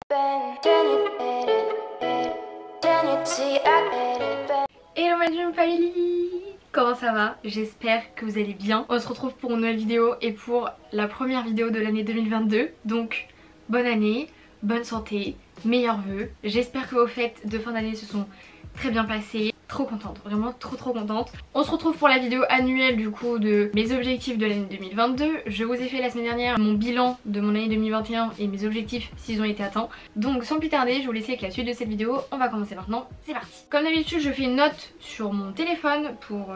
Hello ma dream family, comment ça va? J'espère que vous allez bien. On se retrouve pour une nouvelle vidéo et pour la première vidéo de l'année 2022. Donc bonne année, bonne santé, meilleurs vœux. J'espère que vos fêtes de fin d'année se sont très bien passées. Trop contente, vraiment trop contente. On se retrouve pour la vidéo annuelle du coup de mes objectifs de l'année 2022. Je vous ai fait la semaine dernière mon bilan de mon année 2021 et mes objectifs s'ils ont été atteints. Donc sans plus tarder, je vous laisse avec la suite de cette vidéo. On va commencer maintenant, c'est parti. Comme d'habitude, je fais une note sur mon téléphone pour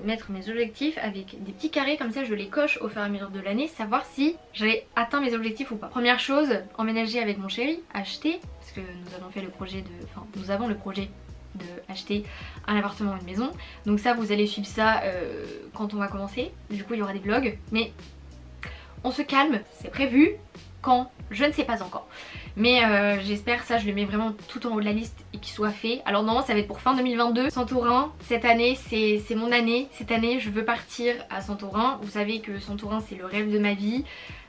mettre mes objectifs avec des petits carrés, comme ça je les coche au fur et à mesure de l'année, savoir si j'ai atteint mes objectifs ou pas. Première chose, emménager avec mon chéri, acheter, parce que nous avons fait le projet de... Enfin, nous avons le projet de acheter un appartement ou une maison, donc ça vous allez suivre ça quand on va commencer. Du coup il y aura des vlogs, mais on se calme, c'est prévu quand, je ne sais pas encore, mais j'espère, ça je le mets vraiment tout en haut de la liste et qu'il soit fait. Alors normalement ça va être pour fin 2022. Santorin, cette année c'est mon année, cette année je veux partir à Santorin. Vous savez que Santorin c'est le rêve de ma vie.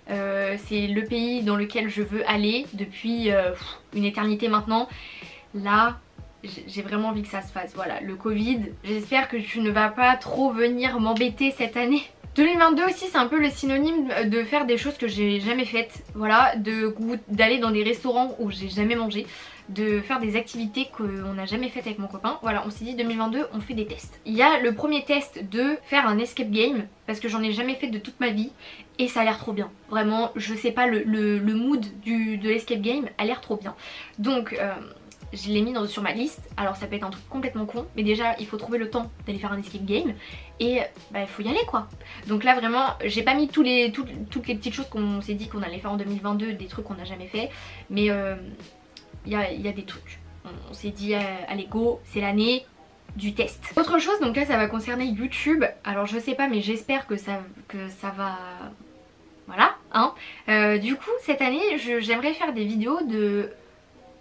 C'est le pays dans lequel je veux aller depuis une éternité maintenant. Là j'ai vraiment envie que ça se fasse, voilà, le Covid, j'espère que tu ne vas pas trop venir m'embêter cette année. 2022 aussi c'est un peu le synonyme de faire des choses que j'ai jamais faites, voilà, d'aller dans des restaurants où j'ai jamais mangé, de faire des activités qu'on n'a jamais faites avec mon copain. Voilà, on s'est dit 2022 on fait des tests. Il y a le premier test de faire un escape game, parce que j'en ai jamais fait de toute ma vie et ça a l'air trop bien. Vraiment, je sais pas, le mood de l'escape game a l'air trop bien. Donc je l'ai mis sur ma liste. Alors ça peut être un truc complètement con, mais déjà il faut trouver le temps d'aller faire un escape game et bah il faut y aller quoi. Donc là vraiment j'ai pas mis toutes les petites choses qu'on s'est dit qu'on allait faire en 2022, des trucs qu'on n'a jamais fait, mais il y a des trucs. On s'est dit allez go, c'est l'année du test. Autre chose, donc là ça va concerner YouTube. Alors je sais pas, mais j'espère que ça va... Voilà hein. Du coup cette année j'aimerais faire des vidéos de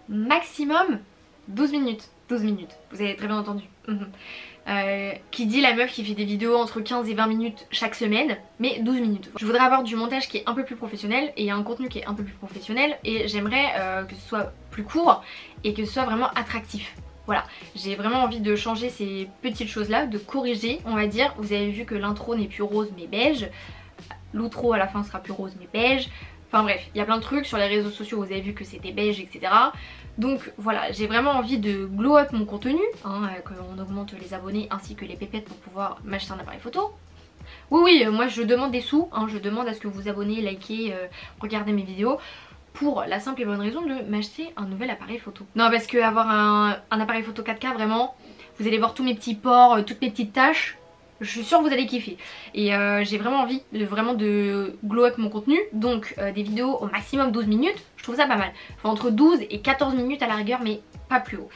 maximum 12 minutes. 12 minutes, vous avez très bien entendu. Qui dit la meuf qui fait des vidéos entre 15 et 20 minutes chaque semaine, mais 12 minutes. Je voudrais avoir du montage qui est un peu plus professionnel et un contenu qui est un peu plus professionnel, et j'aimerais que ce soit plus court et que ce soit vraiment attractif. Voilà, j'ai vraiment envie de changer ces petites choses là, de corriger on va dire. Vous avez vu que l'intro n'est plus rose mais beige, l'outro à la fin sera plus rose mais beige. Enfin bref, il y a plein de trucs sur les réseaux sociaux, vous avez vu que c'était beige, etc. Donc voilà, j'ai vraiment envie de glow up mon contenu, hein, qu'on augmente les abonnés ainsi que les pépettes pour pouvoir m'acheter un appareil photo. Oui, moi je demande des sous, hein, je demande à ce que vous abonnez, likez, regardez mes vidéos, pour la simple et bonne raison de m'acheter un nouvel appareil photo. Non, parce que avoir un appareil photo 4K, vraiment, vous allez voir tous mes petits pores, toutes mes petites taches. Je suis sûre que vous allez kiffer. Et j'ai vraiment envie de glow up mon contenu. Donc des vidéos au maximum 12 minutes, je trouve ça pas mal. Enfin entre 12 et 14 minutes à la rigueur, mais pas plus haut.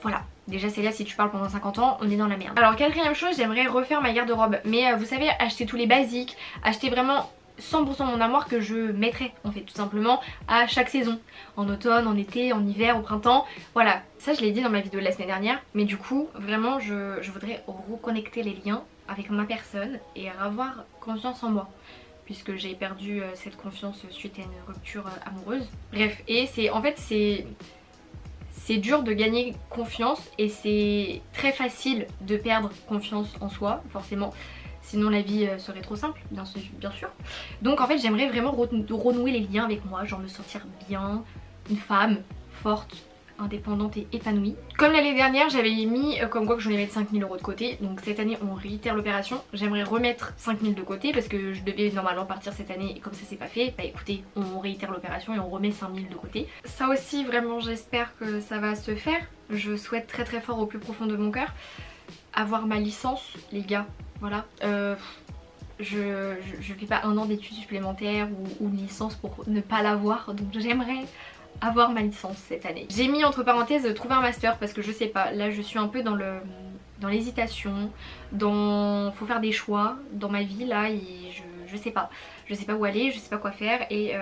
Voilà, déjà c'est là, si tu parles pendant 50 ans, on est dans la merde. Alors quatrième chose, j'aimerais refaire ma garde-robe. Mais vous savez, acheter tous les basiques, acheter vraiment 100% mon armoire que je mettrais en fait tout simplement à chaque saison, en automne, en été, en hiver, au printemps, voilà. Ça je l'ai dit dans ma vidéo de la semaine dernière, mais du coup vraiment je voudrais reconnecter les liens avec ma personne et avoir confiance en moi, puisque j'ai perdu cette confiance suite à une rupture amoureuse. Bref, et c'est en fait c'est dur de gagner confiance et c'est très facile de perdre confiance en soi forcément. Sinon la vie serait trop simple, bien sûr. Donc en fait j'aimerais vraiment renouer les liens avec moi, genre me sentir bien, une femme forte, indépendante et épanouie. Comme l'année dernière j'avais mis comme quoi que je voulais mettre 5000 € de côté. Donc cette année on réitère l'opération. J'aimerais remettre 5000 de côté parce que je devais normalement partir cette année et comme ça c'est pas fait, bah écoutez, on réitère l'opération et on remet 5000 de côté. Ça aussi vraiment j'espère que ça va se faire. Je souhaite très fort au plus profond de mon cœur avoir ma licence les gars. Voilà, je fais pas un an d'études supplémentaires ou une licence pour ne pas l'avoir, donc j'aimerais avoir ma licence cette année. J'ai mis entre parenthèses trouver un master parce que je sais pas, là je suis un peu dans l'hésitation, faut faire des choix dans ma vie là et je sais pas où aller, je sais pas quoi faire et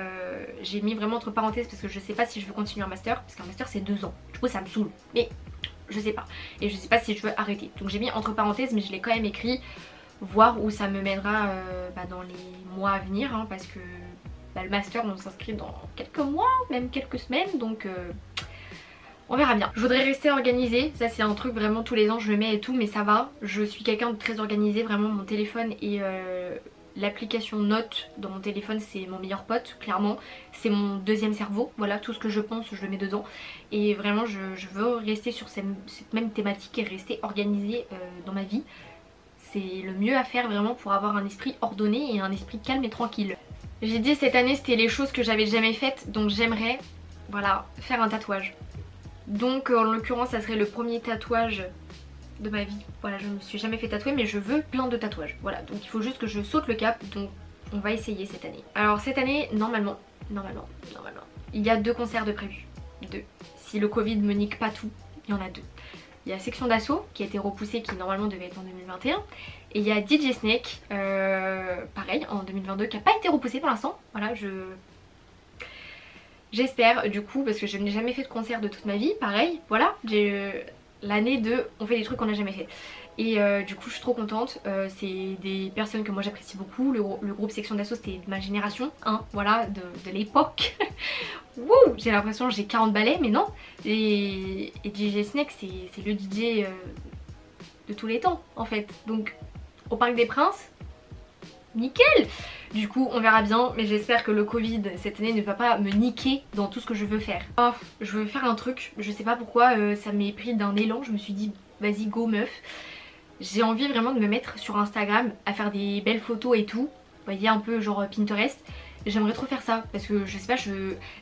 j'ai mis vraiment entre parenthèses parce que je sais pas si je veux continuer un master, parce qu'un master c'est 2 ans, du coup ça me saoule, mais je sais pas, et je sais pas si je veux arrêter, donc j'ai mis entre parenthèses mais je l'ai quand même écrit, voir où ça me mènera dans les mois à venir hein, parce que le master on s'inscrit dans quelques mois, même quelques semaines, donc on verra bien. Je voudrais rester organisée, ça c'est un truc vraiment tous les ans je le mets et tout, mais ça va. Je suis quelqu'un de très organisé, vraiment mon téléphone et l'application Notes dans mon téléphone c'est mon meilleur pote, clairement. C'est mon deuxième cerveau, voilà, tout ce que je pense je le mets dedans. Et vraiment je veux rester sur cette même thématique et rester organisée dans ma vie. C'est le mieux à faire vraiment pour avoir un esprit ordonné et un esprit calme et tranquille. J'ai dit cette année c'était les choses que j'avais jamais faites, donc j'aimerais, voilà, faire un tatouage. Donc en l'occurrence ça serait le premier tatouage de ma vie. Voilà, je ne me suis jamais fait tatouer mais je veux plein de tatouages. Voilà, donc il faut juste que je saute le cap, donc on va essayer cette année. Alors cette année, normalement, il y a 2 concerts de prévus. 2. Si le Covid me nique pas tout, il y en a 2. Il y a Section d'Assaut qui a été repoussée, qui normalement devait être en 2021. Et il y a DJ Snake, pareil, en 2022, qui n'a pas été repoussé pour l'instant. Voilà, j'espère du coup, parce que je n'ai jamais fait de concert de toute ma vie, pareil, voilà, j'ai l'année de on fait des trucs qu'on n'a jamais fait. Et du coup je suis trop contente, c'est des personnes que moi j'apprécie beaucoup, le groupe Section d'Assaut c'était de ma génération, hein, voilà, de l'époque. Wouh, j'ai l'impression que j'ai 40 balais mais non. Et DJ Snake c'est le DJ de tous les temps en fait. Donc au Parc des Princes, nickel. Du coup on verra bien, mais j'espère que le Covid cette année ne va pas me niquer dans tout ce que je veux faire. Oh, je veux faire un truc, je sais pas pourquoi ça m'est pris d'un élan, je me suis dit vas-y go meuf. J'ai envie vraiment de me mettre sur Instagram à faire des belles photos et tout. Vous voyez, un peu genre Pinterest. J'aimerais trop faire ça parce que je sais pas,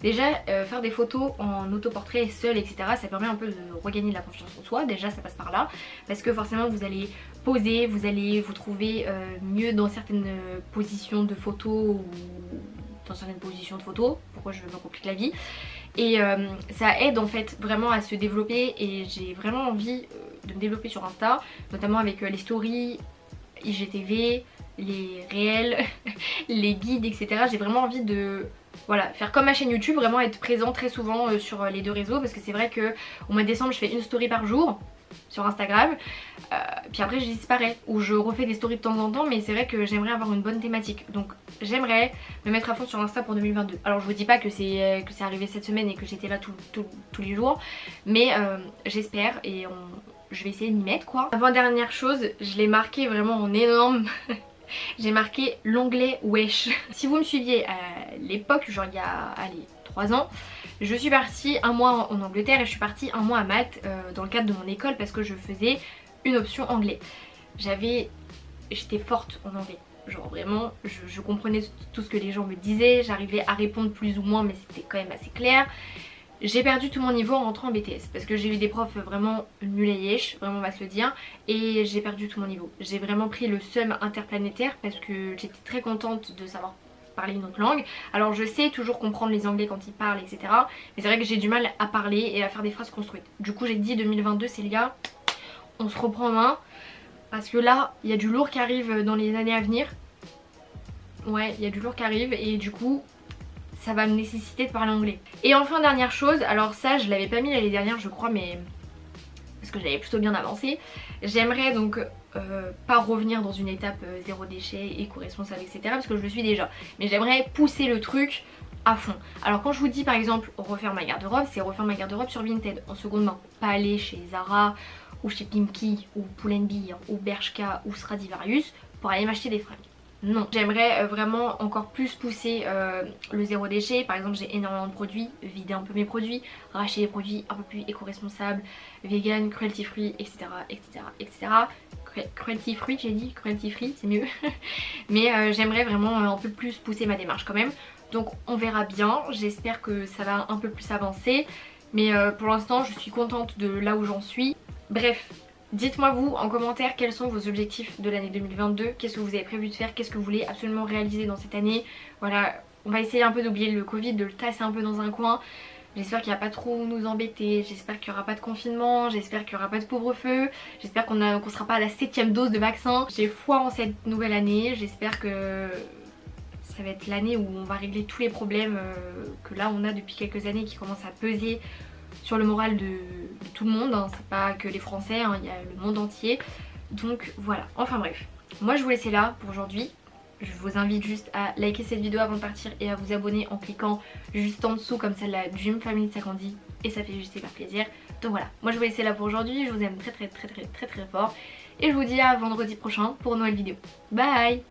déjà faire des photos en autoportrait seul, etc. ça permet un peu de regagner de la confiance en soi. Déjà ça passe par là parce que forcément vous allez poser, vous allez vous trouver mieux dans certaines positions de photos ou dans certaines positions de photos. Pourquoi je me complique la vie. Et ça aide en fait vraiment à se développer et j'ai vraiment envie de me développer sur Insta, notamment avec les stories, IGTV, les réels, les guides, etc. J'ai vraiment envie de voilà, faire comme ma chaîne YouTube, vraiment être présent très souvent sur les 2 réseaux parce que c'est vrai que au mois de décembre je fais une story par jour sur Instagram, puis après je disparais ou je refais des stories de temps en temps, mais c'est vrai que j'aimerais avoir une bonne thématique, donc j'aimerais me mettre à fond sur Insta pour 2022. Alors je vous dis pas que c'est arrivé cette semaine et que j'étais là tous les jours, mais j'espère et je vais essayer de m'y mettre quoi. Avant-dernière chose, je l'ai marqué vraiment en énorme. J'ai marqué l'onglet wesh. Si vous me suiviez à l'époque, genre il y a allez, 3 ans, je suis partie un mois en Angleterre et je suis partie un mois à Malte dans le cadre de mon école parce que je faisais une option anglais. J'étais forte en anglais. Genre vraiment, je comprenais tout ce que les gens me disaient, j'arrivais à répondre plus ou moins mais c'était quand même assez clair. J'ai perdu tout mon niveau en rentrant en BTS parce que j'ai eu des profs vraiment nuls à yesh, vraiment on va se le dire, et j'ai perdu tout mon niveau. J'ai vraiment pris le seum interplanétaire parce que j'étais très contente de savoir parler une autre langue. Alors je sais toujours comprendre les anglais quand ils parlent, etc. Mais c'est vrai que j'ai du mal à parler et à faire des phrases construites. Du coup j'ai dit 2022 Célia, on se reprend en main parce que là il y a du lourd qui arrive dans les années à venir. Ouais, il y a du lourd qui arrive et du coup ça va me nécessiter de parler anglais. Et enfin dernière chose, alors ça je l'avais pas mis l'année dernière je crois, mais parce que j'avais plutôt bien avancé. J'aimerais donc pas revenir dans une étape zéro déchet, éco-responsable, etc. parce que je le suis déjà. Mais j'aimerais pousser le truc à fond. Alors quand je vous dis par exemple refaire ma garde-robe, c'est refaire ma garde-robe sur Vinted en seconde main. Pas aller chez Zara ou chez Pimki ou Pull&Bear ou Bershka ou Stradivarius pour aller m'acheter des fringues. Non, j'aimerais vraiment encore plus pousser le zéro déchet. Par exemple j'ai énormément de produits, vider un peu mes produits, racheter des produits un peu plus éco-responsables, vegan, cruelty free, etc. Cruelty free, j'ai dit, cruelty free c'est mieux. Mais j'aimerais vraiment un peu plus pousser ma démarche quand même. Donc on verra bien, j'espère que ça va un peu plus avancer. Mais pour l'instant je suis contente de là où j'en suis. Bref. Dites-moi vous en commentaire quels sont vos objectifs de l'année 2022, qu'est-ce que vous avez prévu de faire, qu'est-ce que vous voulez absolument réaliser dans cette année. Voilà, on va essayer un peu d'oublier le Covid, de le tasser un peu dans un coin. J'espère qu'il n'y a pas trop nous embêter, j'espère qu'il n'y aura pas de confinement, j'espère qu'il n'y aura pas de couvre-feu, j'espère qu'on ne sera pas à la 7ème dose de vaccin. J'ai foi en cette nouvelle année, j'espère que ça va être l'année où on va régler tous les problèmes que là on a depuis quelques années qui commencent à peser sur le moral de tout le monde, hein. C'est pas que les Français, hein, il y a le monde entier. Donc voilà, enfin bref. Moi je vous laisse là pour aujourd'hui. je vous invite juste à liker cette vidéo avant de partir et à vous abonner en cliquant juste en dessous comme ça la Dream Family ça grandit et ça fait juste hyper plaisir. Donc voilà, moi je vous laisse là pour aujourd'hui, je vous aime très fort et je vous dis à vendredi prochain pour une nouvelle vidéo. Bye.